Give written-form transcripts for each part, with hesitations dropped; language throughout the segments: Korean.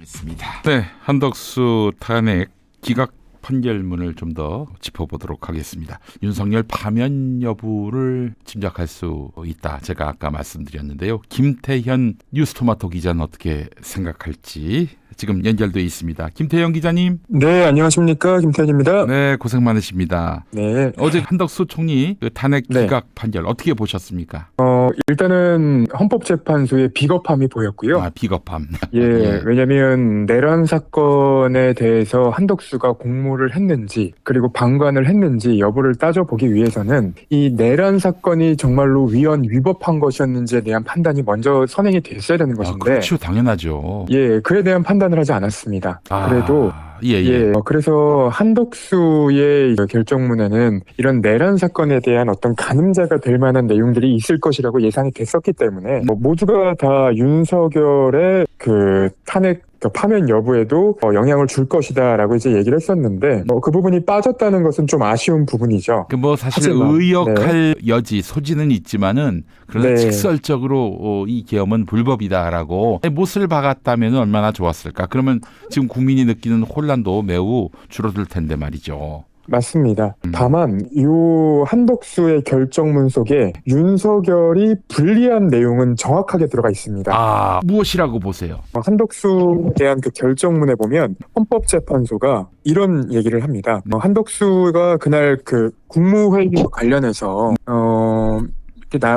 하겠습니다. 네, 한덕수 탄핵 기각 판결문을 좀 더 짚어보도록 하겠습니다. 윤석열 파면 여부를 짐작할 수 있다. 제가 아까 말씀드렸는데요. 김태현 뉴스토마토 기자는 어떻게 생각할지 지금 연결돼 있습니다. 김태현 기자님. 네, 안녕하십니까. 김태현입니다. 네, 고생 많으십니다. 네. 어제 한덕수 총리 그 탄핵 네. 기각 판결 어떻게 보셨습니까? 일단은 헌법재판소의 비겁함이 보였고요. 아, 비겁함. 예, 왜냐면 내란 사건에 대해서 한덕수가 공모를 했는지 그리고 방관을 했는지 여부를 따져보기 위해서는 이 내란 사건이 정말로 위헌위법한 것이었는지에 대한 판단이 먼저 선행이 됐어야 되는 것인데 그렇죠. 당연하죠. 예, 그에 대한 판단을 하지 않았습니다. 그래도 그래서 한덕수의 결정문에는 이런 내란 사건에 대한 어떤 가늠자가 될 만한 내용들이 있을 것이라고 예상이 됐었기 때문에 모두가 다 윤석열의 그 탄핵 파면 여부에도 영향을 줄 것이다라고 이제 얘기를 했었는데 그 부분이 빠졌다는 것은 좀 아쉬운 부분이죠. 사실 하지만, 의역할 여지 소지는 있지만은 그러나 직설적으로 이 계엄은 불법이다라고 못을 박았다면 얼마나 좋았을까. 그러면 지금 국민이 느끼는 혼란도 매우 줄어들 텐데 말이죠. 맞습니다. 다만 이 한덕수의 결정문 속에 윤석열이 불리한 내용은 정확하게 들어가 있습니다. 아, 무엇이라고 보세요? 한덕수에 대한 그 결정문에 보면 헌법재판소가 이런 얘기를 합니다. 한덕수가 그날 그 국무회의와 관련해서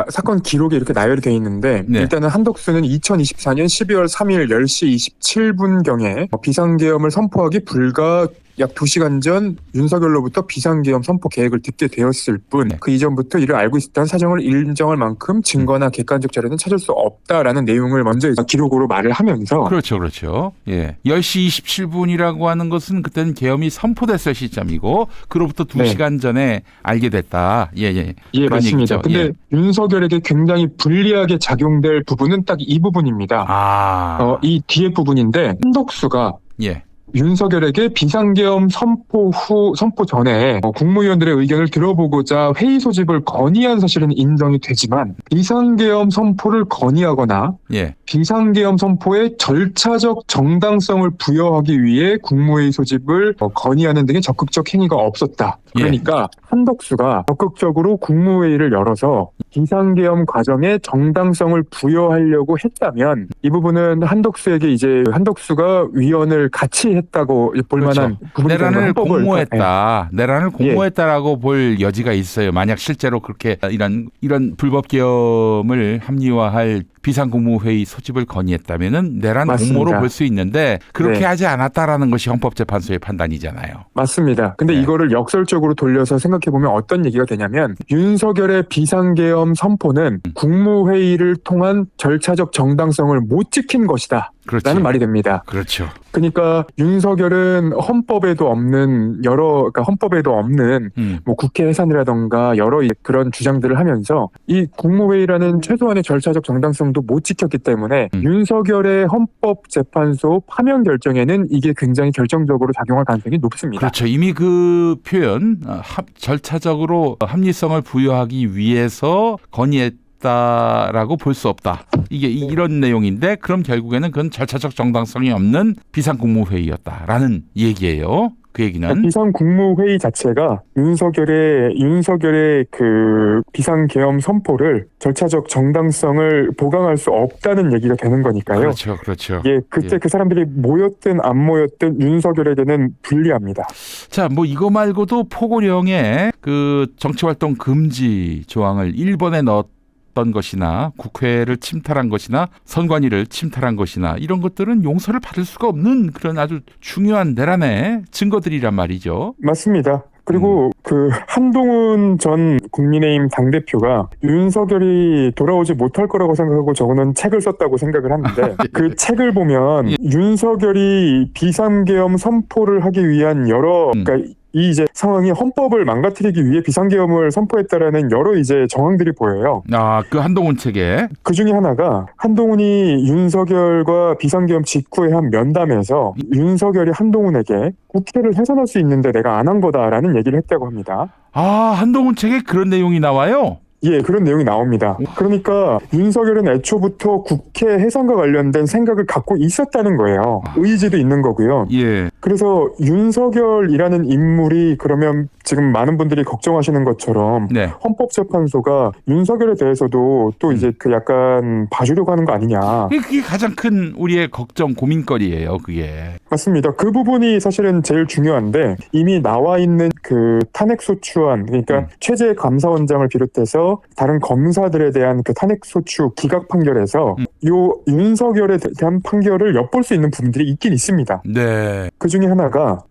사건 기록에 이렇게 나열이 되어 있는데 일단은 한덕수는 2024년 12월 3일 10시 27분경에 비상계엄을 선포하기 불과 약 2시간 전 윤석열로부터 비상계엄 선포 계획을 듣게 되었을 뿐 그 이전부터 이를 알고 있었다는 사정을 인정할 만큼 증거나 객관적 자료는 찾을 수 없다라는 내용을 먼저 기록으로 말을 하면서 그렇죠. 예. 10시 27분이라고 하는 것은 그때는 계엄이 선포됐을 시점이고 그로부터 2시간 전에 알게 됐다. 예, 맞습니다. 얘기죠. 근데 윤석열에게 굉장히 불리하게 작용될 부분은 딱 이 부분입니다. 이 뒤에 부분인데 한덕수가 윤석열에게 비상계엄 선포 전에 국무위원들의 의견을 들어보고자 회의 소집을 건의한 사실은 인정이 되지만 비상계엄 선포를 건의하거나 비상계엄 선포의 절차적 정당성을 부여하기 위해 국무회의 소집을 건의하는 등의 적극적 행위가 없었다. 그러니까 한덕수가 적극적으로 국무회의를 열어서 비상계엄 과정에 정당성을 부여하려고 했다면 이 부분은 한덕수에게 이제 한덕수가 위헌을 같이 했다고 볼 만한 부분이 내란을 공모했다. 내란을 공모했다라고 볼 여지가 있어요. 만약 실제로 그렇게 이런 불법 계엄을 합리화할 비상국무회의 소집을 건의했다면은 내란 공모로 볼 수 있는데 그렇게 하지 않았다라는 것이 헌법재판소의 판단이잖아요. 맞습니다. 근데 이거를 역설적으로 돌려서 생각해 보면 어떤 얘기가 되냐면 윤석열의 비상계엄 선포는 국무회의를 통한 절차적 정당성을 못 지킨 것이다. 라는 말이 됩니다. 그렇죠. 그러니까 윤석열은 헌법에도 없는 뭐 국회 해산이라던가 여러 그런 주장들을 하면서 이 국무회의라는 최소한의 절차적 정당성도 못 지켰기 때문에 윤석열의 헌법재판소 파면 결정에는 이게 굉장히 결정적으로 작용할 가능성이 높습니다. 그렇죠. 이미 그 표현 절차적으로 합리성을 부여하기 위해서 건의했다라고 볼 수 없다. 이게 이런 내용인데 그럼 결국에는 그건 절차적 정당성이 없는 비상국무회의였다라는 얘기예요. 그 얘기는 비상국무회의 자체가 윤석열의 그 비상계엄 선포를 절차적 정당성을 보강할 수 없다는 얘기가 되는 거니까요. 그렇죠. 그때 그 사람들이 모였든 안 모였든 윤석열에게는 불리합니다. 자, 이거 말고도 포고령에 그 정치활동 금지 조항을 1번에 넣었던 것이나 국회를 침탈한 것이나 선관위를 침탈한 것이나 이런 것들은 용서를 받을 수가 없는 그런 아주 중요한 내란의 증거들이란 말이죠. 맞습니다. 그리고 그 한동훈 전 국민의힘 당대표가 윤석열이 돌아오지 못할 거라고 생각하고 적어놓은 책을 썼다고 생각을 하는데 그 책을 보면 윤석열이 비상계엄 선포를 하기 위한 여러 이 이제 상황이 헌법을 망가뜨리기 위해 비상계엄을 선포했다라는 여러 이제 정황들이 보여요. 그 한동훈 책에 그 중에 하나가 한동훈이 윤석열과 비상계엄 직후에 한 면담에서 윤석열이 한동훈에게 국회를 해산할 수 있는데 내가 안 한 거다라는 얘기를 했다고 합니다. 한동훈 책에 그런 내용이 나와요? 예, 그런 내용이 나옵니다. 그러니까 윤석열은 애초부터 국회 해산과 관련된 생각을 갖고 있었다는 거예요. 의지도 있는 거고요. 예. 그래서 윤석열이라는 인물이 그러면 지금 많은 분들이 걱정하시는 것처럼 네. 헌법재판소가 윤석열에 대해서도 또 이제 그 약간 봐주려고 하는 거 아니냐. 그게 가장 큰 우리의 걱정, 고민거리예요. 그게. 맞습니다. 그 부분이 사실은 제일 중요한데 이미 나와 있는 그 탄핵소추안, 그러니까 최재 감사원장을 비롯해서 다른 검사들에 대한 그 탄핵소추 기각 판결에서 요 윤석열에 대한 판결을 엿볼 수 있는 부분들이 있긴 있습니다. 네. 그 중에 하나가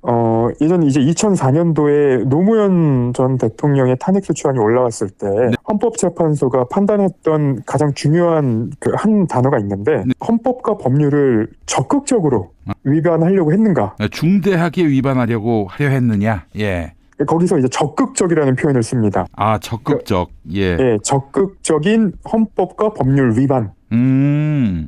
예전 이제 2004년도에 노무현 전 대통령의 탄핵소추안이 올라왔을 때 헌법재판소가 판단했던 가장 중요한 그 한 단어가 있는데 헌법과 법률을 적극적으로 위반하려고 했는가? 중대하게 위반하려고 하려 했느냐? 예. 거기서 이제 적극적이라는 표현을 씁니다. 아, 적극적. 예. 예, 적극적인 헌법과 법률 위반.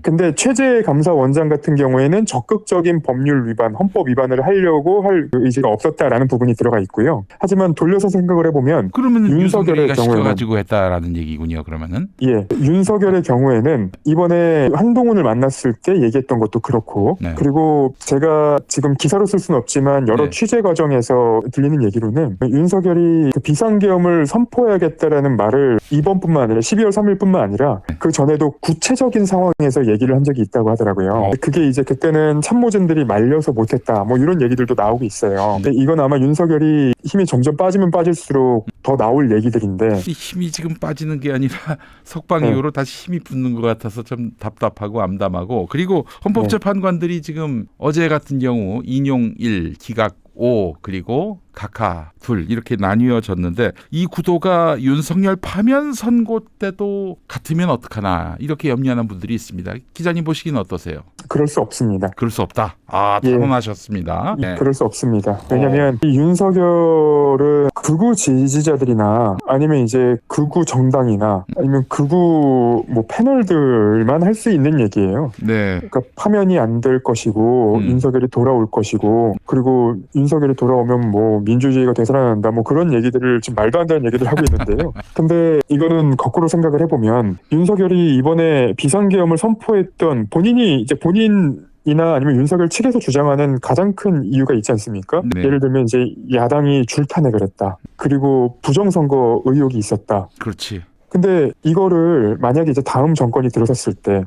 근데 최재 감사원장 같은 경우에는 적극적인 법률 위반, 헌법 위반을 하려고 할 의지가 없었다라는 부분이 들어가 있고요. 하지만 돌려서 생각을 해보면 그러면 윤석열이가 시켜가지고 했다라는 얘기군요. 그러면은 예, 윤석열의 경우에는 이번에 한동훈을 만났을 때 얘기했던 것도 그렇고 네. 그리고 제가 지금 기사로 쓸 수는 없지만 여러 취재 과정에서 들리는 얘기로는 윤석열이 그 비상계엄을 선포해야겠다라는 말을 이번뿐만 아니라 12월 3일뿐만 아니라 그 전에도 구체적인 상황에서 얘기를 한 적이 있다고 하더라고요. 그게 이제 그때는 참모진들이 말려서 못했다 뭐 이런 얘기들도 나오고 있어요. 근데 이건 아마 윤석열이 힘이 점점 빠지면 빠질수록 더 나올 얘기들인데 힘이 지금 빠지는 게 아니라 석방 이후로 다시 힘이 붙는 것 같아서 좀 답답하고 암담하고 그리고 헌법재판관들이 지금 어제 같은 경우 인용 1, 기각 5 그리고 각하 2 이렇게 나뉘어졌는데 이 구도가 윤석열 파면 선고 때도 같으면 어떡하나 이렇게 염려하는 분들이 있습니다. 기자님 보시기는 어떠세요? 그럴 수 없습니다. 그럴 수 없다. 아, 탄원하셨습니다. 네. 그럴 수 없습니다. 왜냐하면 이 윤석열은 극우 지지자들이나 아니면 이제 극우 정당이나 아니면 극우 뭐 패널들만 할 수 있는 얘기예요. 네. 그러니까 파면이 안 될 것이고 윤석열이 돌아올 것이고 그리고 윤석열이 돌아오면 뭐 민주주의가 되살아난다 뭐 그런 얘기들을 지금 말도 안 되는 얘기를 하고 있는데요. 근데 이거는 거꾸로 생각을 해보면 윤석열이 이번에 비상계엄을 선포했던 본인이나 아니면 윤석열 측에서 주장하는 가장 큰 이유가 있지 않습니까? 네. 예를 들면 이제 야당이 줄탄핵을 했다. 그리고 부정선거 의혹이 있었다. 그렇지. 근데 이거를 만약에 이제 다음 정권이 들어섰을 때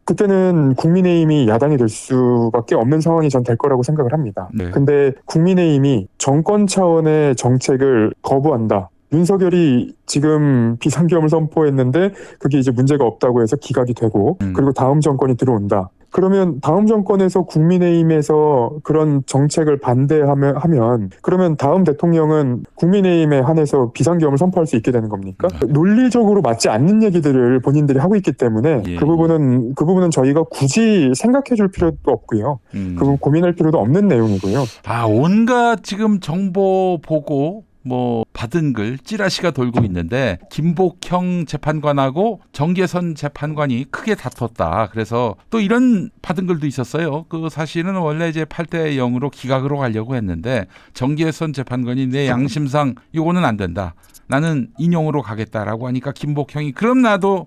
그때는 국민의힘이 야당이 될 수밖에 없는 상황이 전 될 거라고 생각을 합니다. 네. 근데 국민의힘이 정권 차원의 정책을 거부한다. 윤석열이 지금 비상계엄을 선포했는데 그게 이제 문제가 없다고 해서 기각이 되고 그리고 다음 정권이 들어온다. 그러면 다음 정권에서 국민의힘에서 그런 정책을 반대하면 그러면 다음 대통령은 국민의힘에 한해서 비상계엄을 선포할 수 있게 되는 겁니까? 논리적으로 맞지 않는 얘기들을 본인들이 하고 있기 때문에 그 부분은 저희가 굳이 생각해 줄 필요도 없고요. 그 부분 고민할 필요도 없는 내용이고요. 아, 온갖 지금 정보 보고 뭐 받은 글 찌라시가 돌고 있는데 김복형 재판관하고 정계선 재판관이 크게 다퉜다. 그래서 또 이런 받은 글도 있었어요. 그 사실은 원래 이제 8대 0으로 기각으로 가려고 했는데 정계선 재판관이 내 양심상 이거는 안 된다. 나는 인용으로 가겠다라고 하니까 김복형이 그럼 나도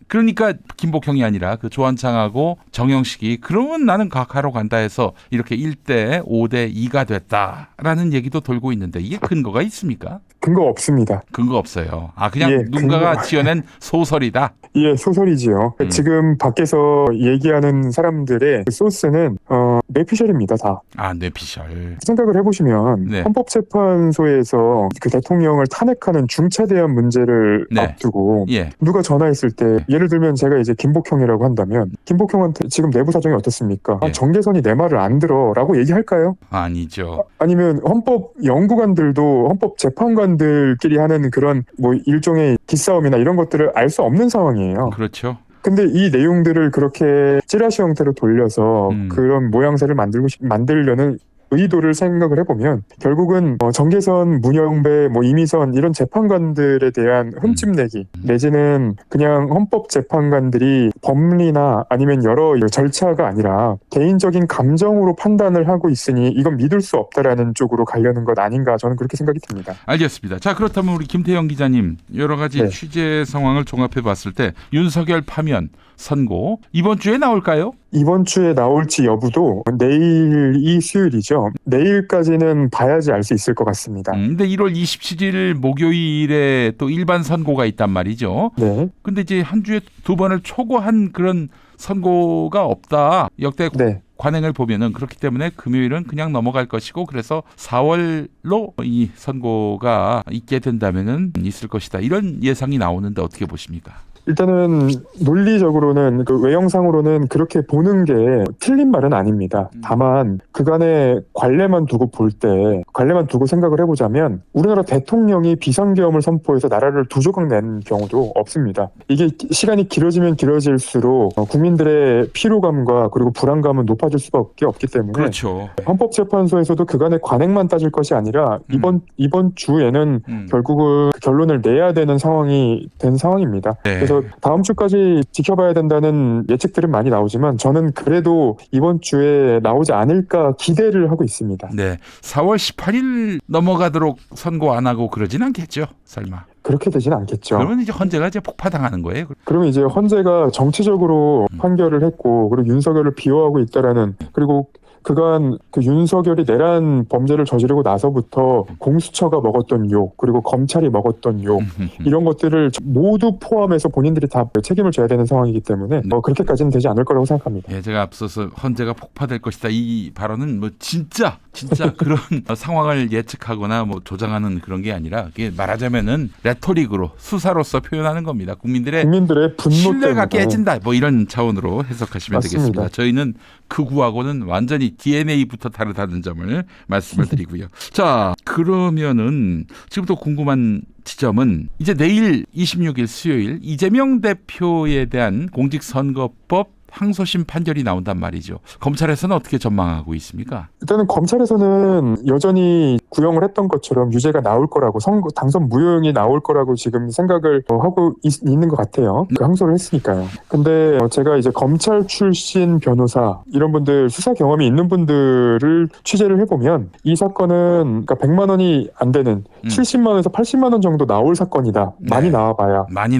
그러니까 김복형이 아니라 그 조한창하고 정영식이 그러면 나는 각하로 간다 해서 이렇게 1대 5대 2가 됐다라는 얘기도 돌고 있는데 이게 근거가 있습니까? 근거 없습니다. 근거 없어요. 아, 그냥 누군가가 지어낸 소설이다? 예, 소설이지요. 지금 밖에서 얘기하는 사람들의 소스는 뇌피셜입니다, 다. 아, 뇌피셜. 생각을 해보시면 헌법재판소에서 그 대통령을 탄핵하는 중차대한 문제를 앞두고 누가 전화했을 때 예를 들면 제가 이제 김복형이라고 한다면 김복형한테 지금 내부 사정이 어떻습니까? 정계선이 내 말을 안 들어라고 얘기할까요? 아니죠. 아니면 헌법 연구관들도 헌법재판관들끼리 하는 그런 뭐 일종의 기싸움이나 이런 것들을 알 수 없는 상황이에요. 그렇죠. 근데 이 내용들을 그렇게 찌라시 형태로 돌려서 그런 모양새를 만들려는 의도를 생각을 해보면 결국은 정계선, 문영배, 이미선 이런 재판관들에 대한 흠집내기 내지는 그냥 헌법재판관들이 법리나 아니면 여러 절차가 아니라 개인적인 감정으로 판단을 하고 있으니 이건 믿을 수 없다라는 쪽으로 가려는 것 아닌가 저는 그렇게 생각이 듭니다. 알겠습니다. 자, 그렇다면 우리 김태형 기자님 여러 가지 네. 취재 상황을 종합해 봤을 때 윤석열 파면 선고 이번 주에 나올까요? 이번 주에 나올지 여부도 내일이 수요일이죠. 내일까지는 봐야지 알 수 있을 것 같습니다. 근데 1월 27일 목요일에 또 일반 선고가 있단 말이죠. 네. 근데 이제 한 주에 두 번을 초과한 그런 선고가 없다. 역대 네. 관행을 보면은 그렇기 때문에 금요일은 그냥 넘어갈 것이고 그래서 4월로 이 선고가 있게 된다면은 있을 것이다. 이런 예상이 나오는데 어떻게 보십니까? 일단은 논리적으로는 그 외형상으로는 그렇게 보는 게 틀린 말은 아닙니다. 다만 그간의 관례만 두고 볼 때 관례만 두고 생각을 해보자면 우리나라 대통령이 비상계엄을 선포해서 나라를 두 조각 낸 경우도 없습니다. 이게 시간이 길어지면 길어질수록 국민들의 피로감과 그리고 불안감은 높아질 수밖에 없기 때문에 그렇죠. 헌법재판소에서도 그간의 관행만 따질 것이 아니라 이번 주에는 결국은 그 결론을 내야 되는 상황이 된 상황입니다. 네. 그래서 다음 주까지 지켜봐야 된다는 예측들은 많이 나오지만 저는 그래도 이번 주에 나오지 않을까 기대를 하고 있습니다. 네, 4월 18일 넘어가도록 선고 안 하고 그러진 않겠죠, 설마. 그렇게 되진 않겠죠. 그러면 이제 헌재가 이제 폭파당하는 거예요. 그러면 이제 헌재가 정치적으로 판결을 했고 그리고 윤석열을 비호하고 있다라는 그리고 그간 그 윤석열이 내란 범죄를 저지르고 나서부터 공수처가 먹었던 욕 그리고 검찰이 먹었던 욕 이런 것들을 모두 포함해서 본인들이 다 책임을 져야 되는 상황이기 때문에 그렇게까지는 되지 않을 거라고 생각합니다. 예, 제가 앞서서 헌재가 폭파될 것이다 이 발언은 뭐 진짜 그런 상황을 예측하거나 뭐 조장하는 그런 게 아니라 이게 말하자면은 레토릭으로 수사로서 표현하는 겁니다. 국민들의 분노 신뢰가 때문에. 깨진다 뭐 이런 차원으로 해석하시면 맞습니다. 되겠습니다. 저희는 극우하고는 완전히 DNA부터 다르다는 점을 말씀을 드리고요. 자, 그러면은 지금부터 궁금한 지점은 이제 내일 26일 수요일 이재명 대표에 대한 공직선거법 항소심 판결이 나온단 말이죠. 검찰에서는 어떻게 전망하고 있습니까? 일단은 검찰에서는 여전히 구형을 했던 것처럼 유죄가 나올 거라고 당선 무효형이 나올 거라고 지금 생각을 하고 있는 것 같아요. 그 항소를 했으니까요. 근데 제가 이제 검찰 출신 변호사 이런 분들 수사 경험이 있는 분들을 취재를 해보면 이 사건은 그러니까 100만 원이 안 되는 70만 원에서 80만 원 정도 나올 사건이다. 네. 많이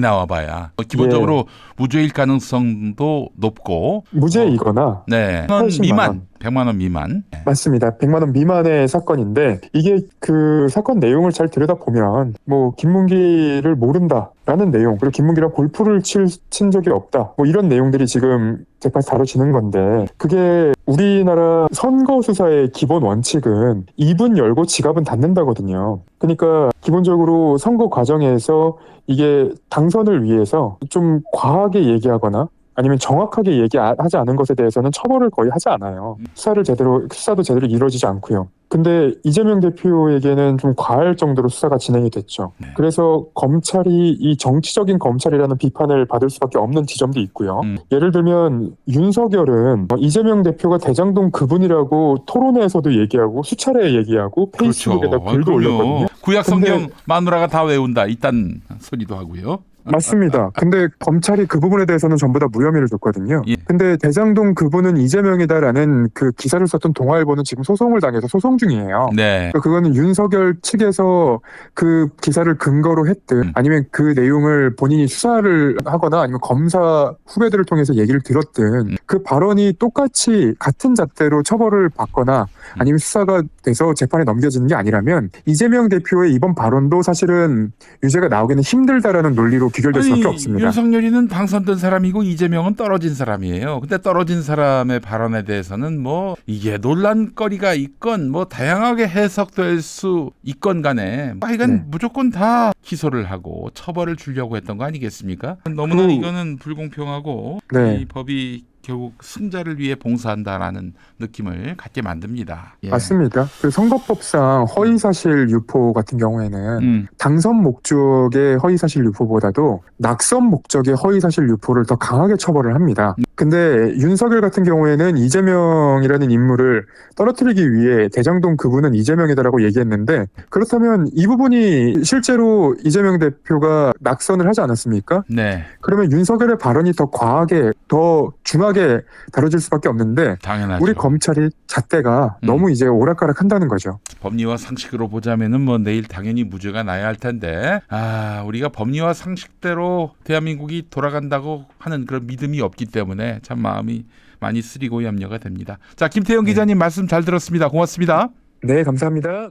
나와봐야. 기본적으로 무죄일 가능성도 높고 무죄이거나 네. 100만 원 미만. 맞습니다. 100만 원 미만의 사건인데 이게 그 사건 내용을 잘 들여다보면 뭐 김문기를 모른다라는 내용 그리고 김문기랑 골프를 친 적이 없다 뭐 이런 내용들이 지금 재판에서 다뤄지는 건데 그게 우리나라 선거 수사의 기본 원칙은 입은 열고 지갑은 닫는다거든요. 그러니까 기본적으로 선거 과정에서 이게 당선을 위해서 좀 과하게 얘기하거나 아니면 정확하게 얘기하지 않은 것에 대해서는 처벌을 거의 하지 않아요. 수사도 제대로 이루어지지 않고요. 근데 이재명 대표에게는 좀 과할 정도로 수사가 진행이 됐죠. 네. 그래서 검찰이 이 정치적인 검찰이라는 비판을 받을 수밖에 없는 지점도 있고요. 예를 들면 윤석열은 이재명 대표가 대장동 그분이라고 토론회에서도 얘기하고 수차례 얘기하고 페이스북에다 글도 올렸거든요. 구약 성경 마누라가 다 외운다. 이딴 소리도 하고요. 맞습니다. 근데 검찰이 그 부분에 대해서는 전부 다 무혐의를 줬거든요. 예. 근데 대장동 그분은 이재명이다라는 그 기사를 썼던 동아일보는 지금 소송을 당해서 소송 중이에요. 네. 그거는 윤석열 측에서 그 기사를 근거로 했든 아니면 그 내용을 본인이 수사를 하거나 아니면 검사 후배들을 통해서 얘기를 들었든 그 발언이 똑같이 같은 잣대로 처벌을 받거나 아니면 수사가 돼서 재판에 넘겨지는 게 아니라면 이재명 대표의 이번 발언도 사실은 유죄가 나오기는 힘들다라는 논리로 귀결될 수밖에 없습니다. 윤석열이는 당선된 사람이고 이재명은 떨어진 사람이에요. 근데 떨어진 사람의 발언에 대해서는 뭐 이게 논란거리가 있건 뭐 다양하게 해석될 수 있건 간에 하여간 무조건 다 기소를 하고 처벌을 주려고 했던 거 아니겠습니까? 너무나 이거는 불공평하고 이 법이 결국 승자를 위해 봉사한다라는 느낌을 갖게 만듭니다. 예. 맞습니다. 그 선거법상 허위사실 유포 같은 경우에는 당선 목적의 허위사실 유포보다도 낙선 목적의 허위사실 유포를 더 강하게 처벌을 합니다. 근데 윤석열 같은 경우에는 이재명이라는 인물을 떨어뜨리기 위해 대장동 그분은 이재명이다라고 얘기했는데, 그렇다면 이 부분이 실제로 이재명 대표가 낙선을 하지 않았습니까? 네. 그러면 윤석열의 발언이 더 과하게, 더 중하게 다뤄질 수밖에 없는데, 당연하죠. 우리 검찰이 잣대가 너무 이제 오락가락한다는 거죠. 법리와 상식으로 보자면은 뭐 내일 당연히 무죄가 나야 할 텐데, 우리가 법리와 상식대로 대한민국이 돌아간다고 하는 그런 믿음이 없기 때문에 참 마음이 많이 쓰리고 염려가 됩니다. 자, 김태형 기자님 말씀 잘 들었습니다. 고맙습니다. 네, 감사합니다.